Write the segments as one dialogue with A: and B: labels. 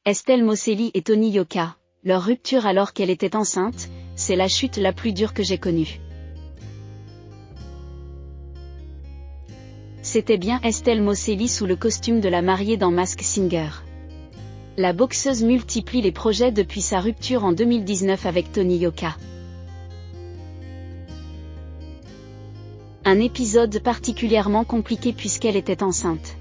A: Estelle Mosseli et Tony Yoka, leur rupture alors qu'elle était enceinte, c'est la chute la plus dure que j'ai connue. C'était bien Estelle Mosseli sous le costume de la mariée dans Masked Singer. La boxeuse multiplie les projets depuis sa rupture en 2019 avec Tony Yoka. Un épisode particulièrement compliqué puisqu'elle était enceinte.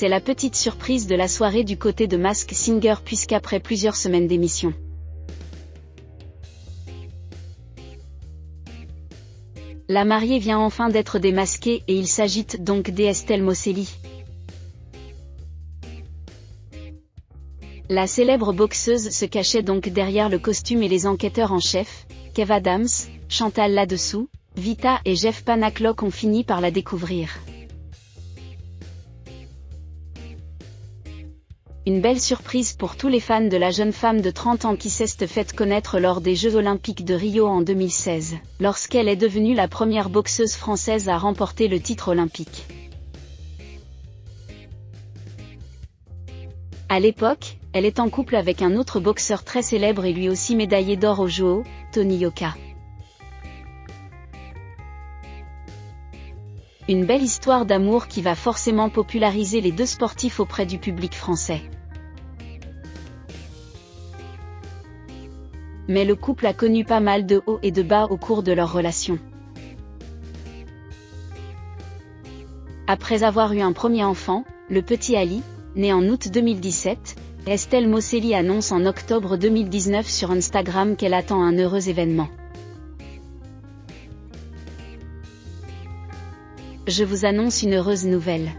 A: C'est la petite surprise de la soirée du côté de Masked Singer puisqu'après plusieurs semaines d'émission, la mariée vient enfin d'être démasquée et il s'agite donc d'Estelle Mosseli. La célèbre boxeuse se cachait donc derrière le costume et les enquêteurs en chef, Kev Adams, Chantal Ladsous, Vita et Jeff Panaclock ont fini par la découvrir. Une belle surprise pour tous les fans de la jeune femme de 30 ans qui s'est faite connaître lors des Jeux Olympiques de Rio en 2016, lorsqu'elle est devenue la première boxeuse française à remporter le titre olympique. À l'époque, elle est en couple avec un autre boxeur très célèbre et lui aussi médaillé d'or aux JO, Tony Yoka. Une belle histoire d'amour qui va forcément populariser les deux sportifs auprès du public français. Mais le couple a connu pas mal de hauts et de bas au cours de leur relation. Après avoir eu un premier enfant, le petit Ali, né en août 2017, Estelle Mosseli annonce en octobre 2019 sur Instagram qu'elle attend un heureux événement. Je vous annonce une heureuse nouvelle.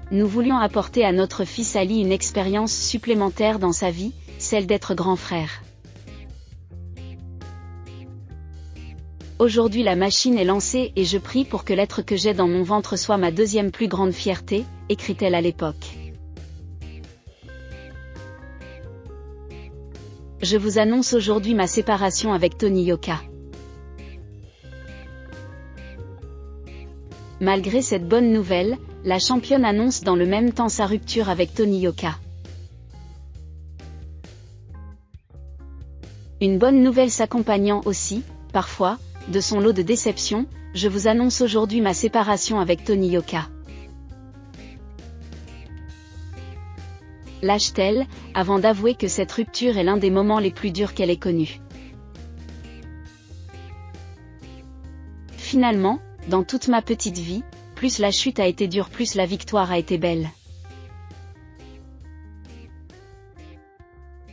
A: Nous voulions apporter à notre fils Ali une expérience supplémentaire dans sa vie, celle d'être grand frère. Aujourd'hui la machine est lancée et je prie pour que l'être que j'ai dans mon ventre soit ma deuxième plus grande fierté, écrit-elle à l'époque. Je vous annonce aujourd'hui ma séparation avec Tony Yoka. Malgré cette bonne nouvelle, la championne annonce dans le même temps sa rupture avec Tony Yoka. Une bonne nouvelle s'accompagnant aussi, parfois, de son lot de déceptions, je vous annonce aujourd'hui ma séparation avec Tony Yoka. Lâche-t-elle, avant d'avouer que cette rupture est l'un des moments les plus durs qu'elle ait connus. Finalement, dans toute ma petite vie, plus la chute a été dure, plus la victoire a été belle.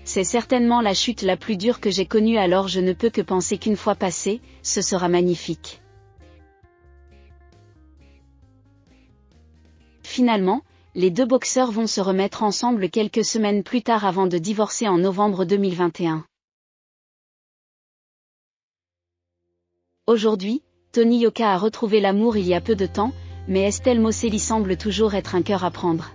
A: C'est certainement la chute la plus dure que j'ai connue, alors je ne peux que penser qu'une fois passé, ce sera magnifique. Finalement, les deux boxeurs vont se remettre ensemble quelques semaines plus tard avant de divorcer en novembre 2021. Aujourd'hui, Tony Yoka a retrouvé l'amour il y a peu de temps, mais Estelle Mosseli semble toujours être un cœur à prendre.